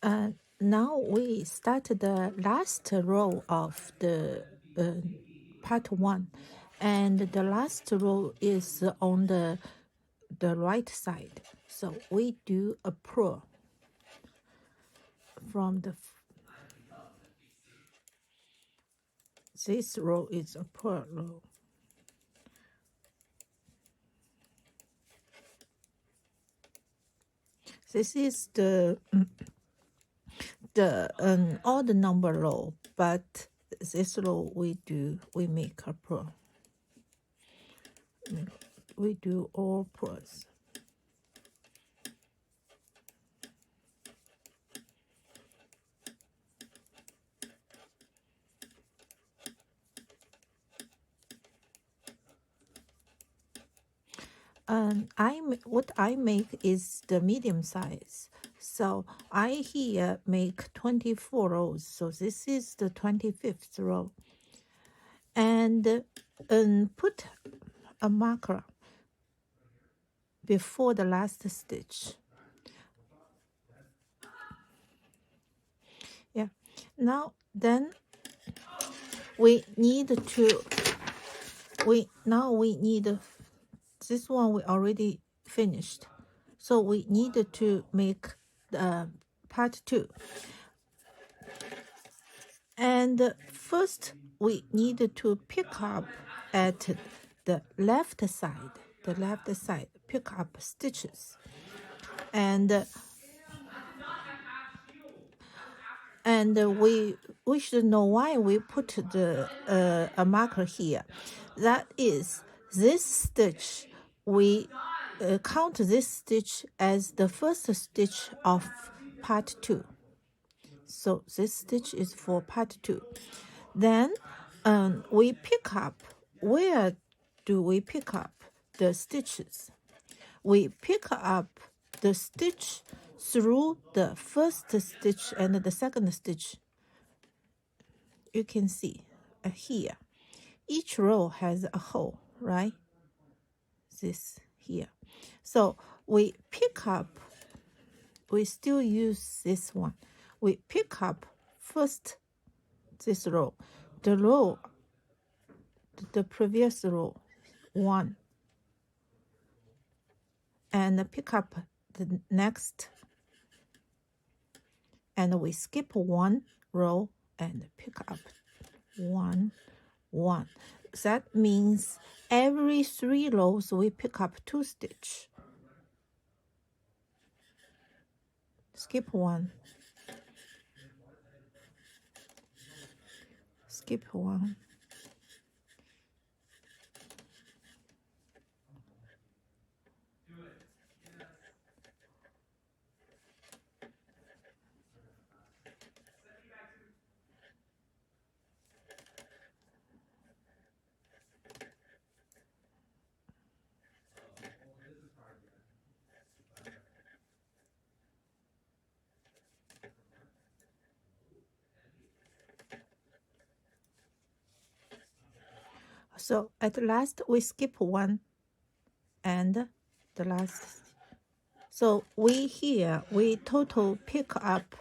Now we start the last row of the part 1, and the last row is on the right side. So we do a purl from the this row is a purl row. This is the odd number row, but this row we make a purl. We do all purls. What I make is the medium size. So I here make 24 rows. So this is the 25th row. And put a marker before the last stitch. Yeah. Now then we need this one we already finished. So we need to make part 2. And first we need to pick up at the left side, pick up stitches. And we should know why we put the a marker here. That is, this stitch, we count this stitch as the first stitch of part 2. So this stitch is for part 2. Then we pick up. Where do we pick up the stitches? We pick up the stitch through the first stitch and the second stitch. You can see here. Each row has a hole, right? This here. So we pick up, we still use this one. We pick up first this row, the previous row, 1, and pick up the next, and we skip 1 row and pick up 1, 1. That means every 3 rows we pick up 2 stitch. Skip 1. Skip 1. So at last we skip 1 and the last. So we total pick up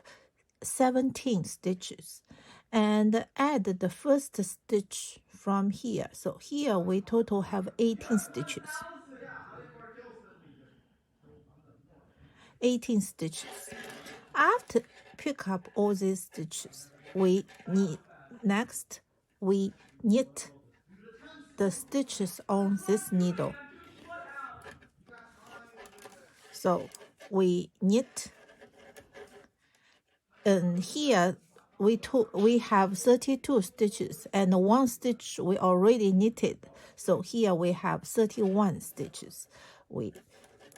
17 stitches and add the first stitch from here. So here we total have 18 stitches. 18 stitches. After pick up all these stitches, we knit the stitches on this needle. So we knit, and here we have 32 stitches, and 1 stitch we already knitted. So here we have 31 stitches. We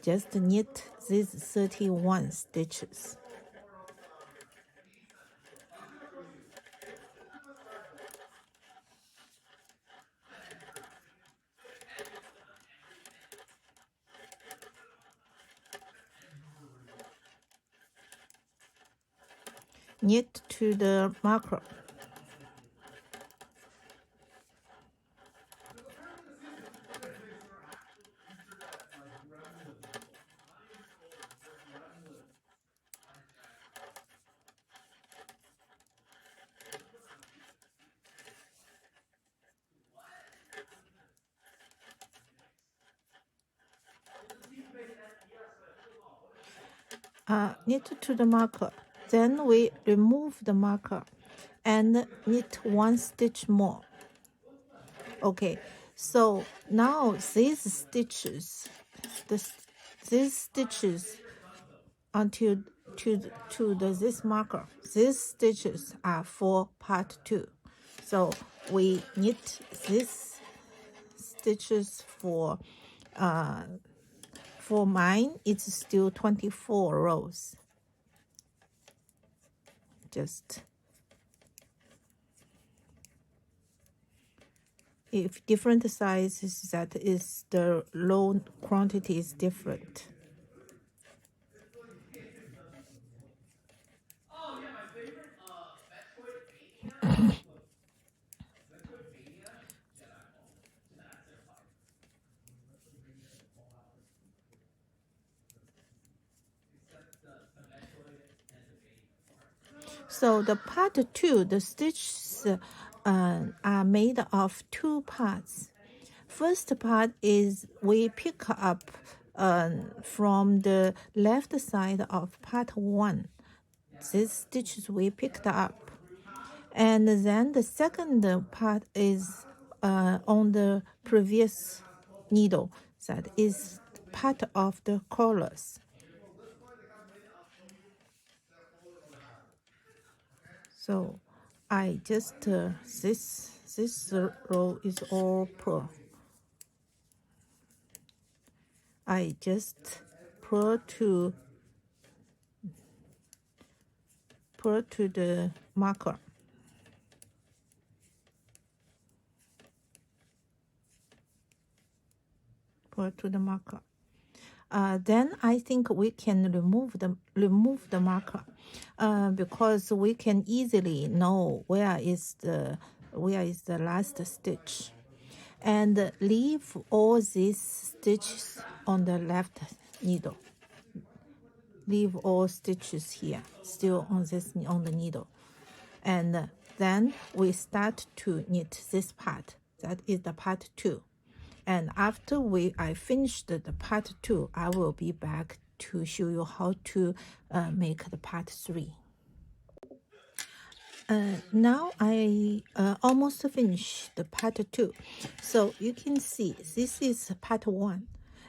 just knit these 31 stitches. Knit to the marker. knit to the marker. Then we remove the marker and knit one stitch more. Okay, so now these stitches, these stitches until this marker, these stitches are for part 2. So we knit these stitches for mine, it's still 24 rows. Just if different sizes, that is the row quantity is different. So the part 2, the stitches are made of 2 parts. First part is we pick up from the left side of part 1. These stitches we picked up. And then the second part is on the previous needle. That is part of the collars. So I just this row is all purl. I just purl to the marker. Purl to the marker. Then I think we can remove the marker because we can easily know where is the last stitch, and leave all these stitches on the left needle. Leave all stitches here still on the needle, and then we start to knit this part. That is the part 2. And after I finished the part 2, I will be back to show you how to make the part 3. Now I almost finished the part 2. So you can see this is part 1.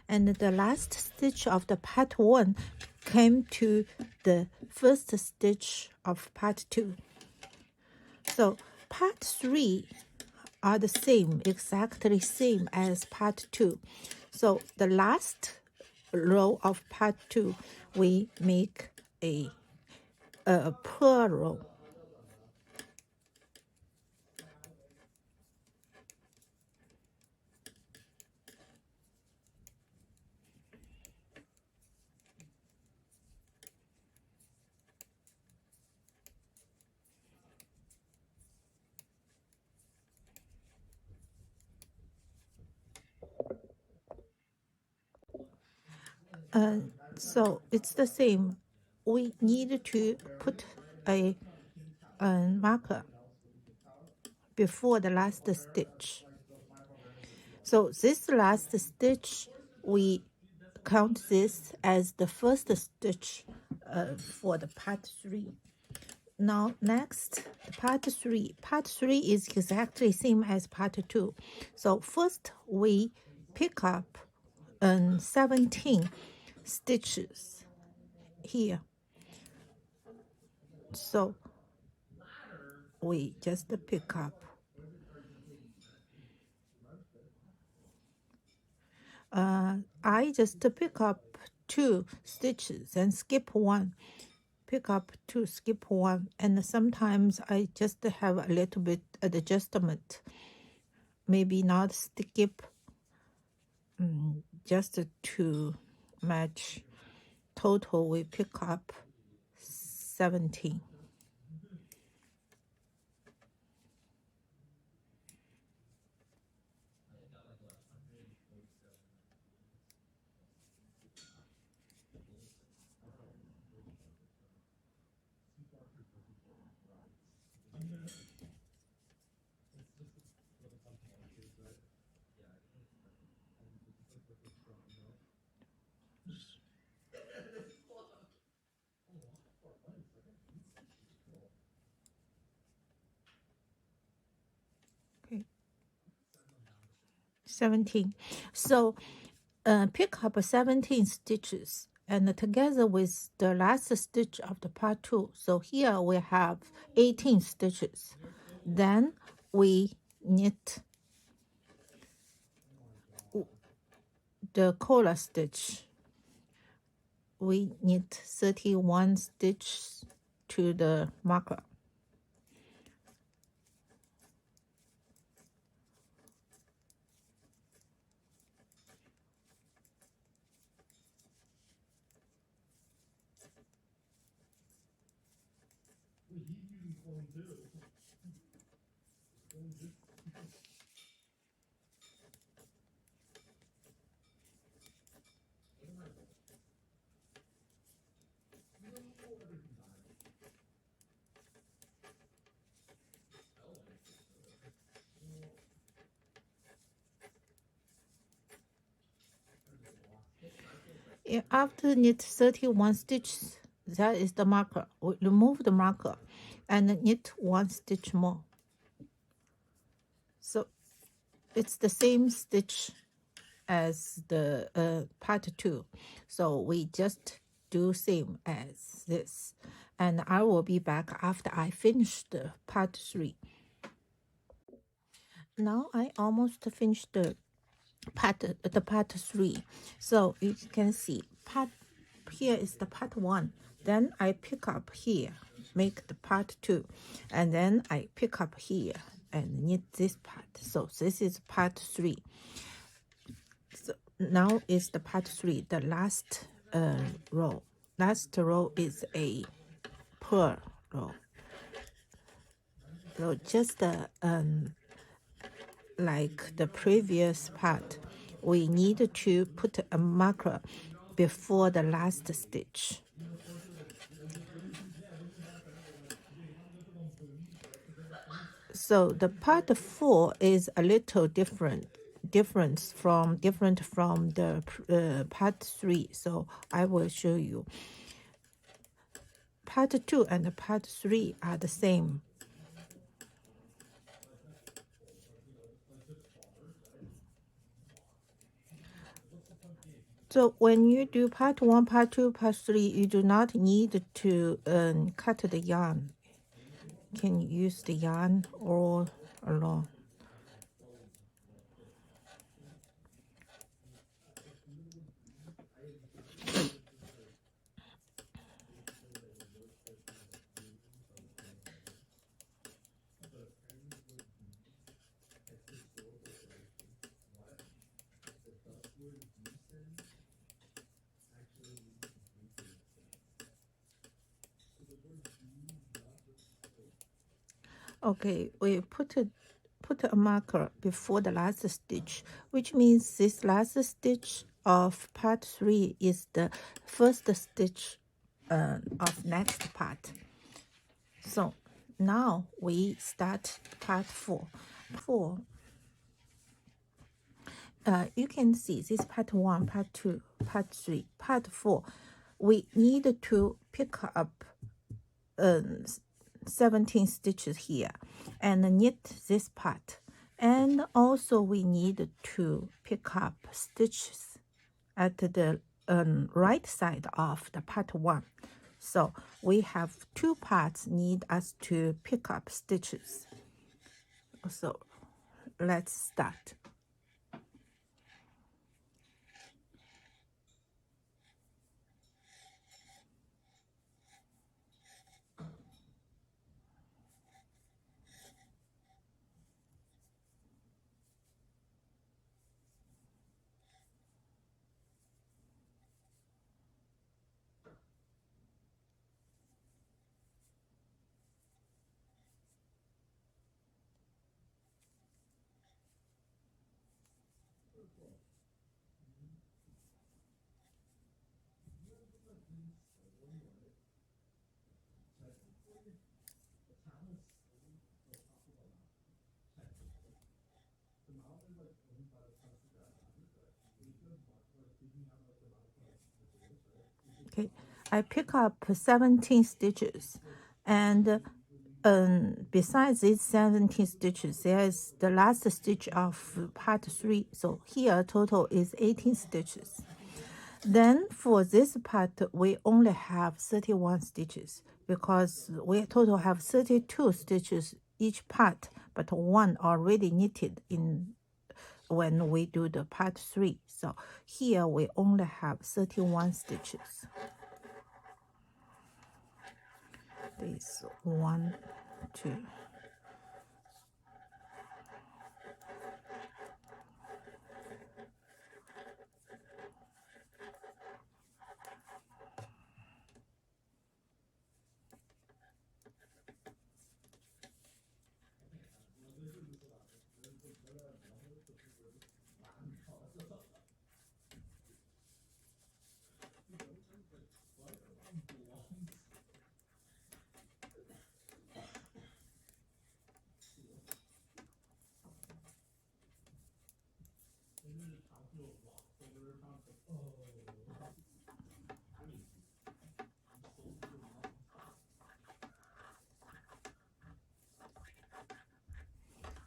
And the last stitch of the part 1 came to the first stitch of part 2. So part 3 are the same, exactly same as part 2. So the last row of part 2, we make a purl row. So it's the same. We need to put a marker before the last stitch. So this last stitch, we count this as the first stitch for the part 3. Now next, part 3. Part 3 is exactly same as part 2. So first we pick up 17 stitches here. So we just pick up I just pick up 2 stitches and skip 1. Pick up 2, skip 1, and sometimes I just have a little bit adjustment. Maybe not skip, just to match. Total we pick up 17. 17. So pick up 17 stitches and together with the last stitch of the part 2. So here we have 18 stitches. Then we knit the collar stitch. We knit 31 stitches to the marker. After knit 31 stitches, that is the marker. We remove the marker and knit 1 stitch more. So it's the same stitch as the part 2. So we just do same as this. And I will be back after I finish the part 3. Now I almost finished the part 3. So you can see part here is the part 1. Then I pick up here, make the part 2, and then I pick up here and knit this part. So this is part 3. So now is the part 3, the last row. Last row is a purl row. So just like the previous part, we need to put a marker before the last stitch. So the part 4 is a little different from the part 3. So I will show you. Part 2 and part 3 are the same. So when you do part 1, part 2, part 3, you do not need to cut the yarn. You can use the yarn all along. Okay, we put a marker before the last stitch, which means this last stitch of part 3 is the first stitch of next part. So now we start part 4. You can see this part 1, part 2, part 3, part 4. We need to pick up 17 stitches here and knit this part, and also we need to pick up stitches at the right side of the part 1. So we have 2 parts need us to pick up stitches. So let's start. Okay, I pick up 17 stitches, and besides these 17 stitches, there is the last stitch of part 3. So here total is 18 stitches. Then for this part, we only have 31 stitches because we total have 32 stitches each part, but one already knitted in when we do the part 3. So here we only have 31 stitches. This 1, 2.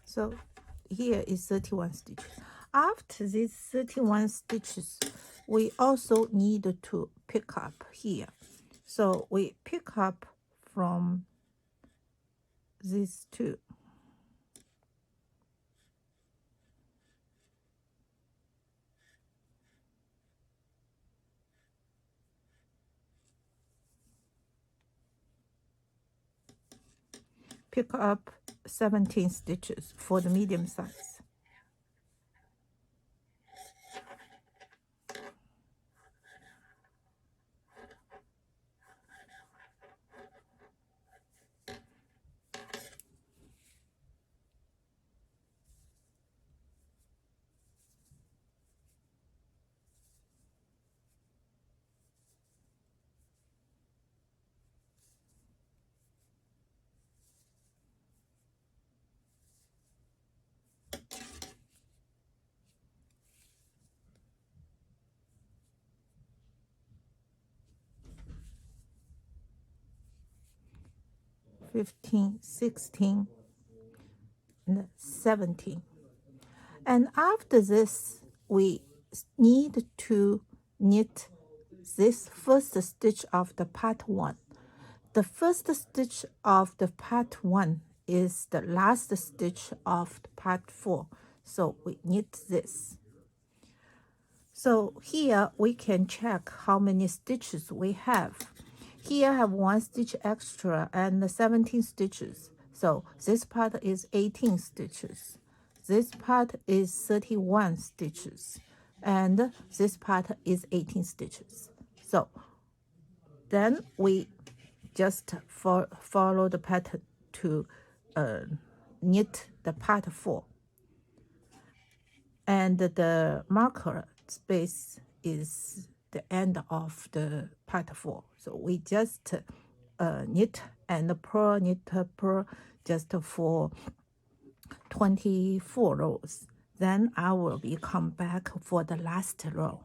So here is 31 stitches. After these 31 stitches, we also need to pick up here. So we pick up from these two. Pick up 17 stitches for the medium size. (15, 16, and 17). And after this, we need to knit this first stitch of the part 1. The first stitch of the part 1 is the last stitch of the part 4. So we knit this. So here we can check how many stitches we have. Here I have 1 stitch extra and 17 stitches. So this part is 18 stitches. This part is 31 stitches. And this part is 18 stitches. So then we just follow the pattern to knit the part 4. And the marker space is the end of the part 4. So we just knit and purl, knit, purl just for 24 rows. Then I will come back for the last row.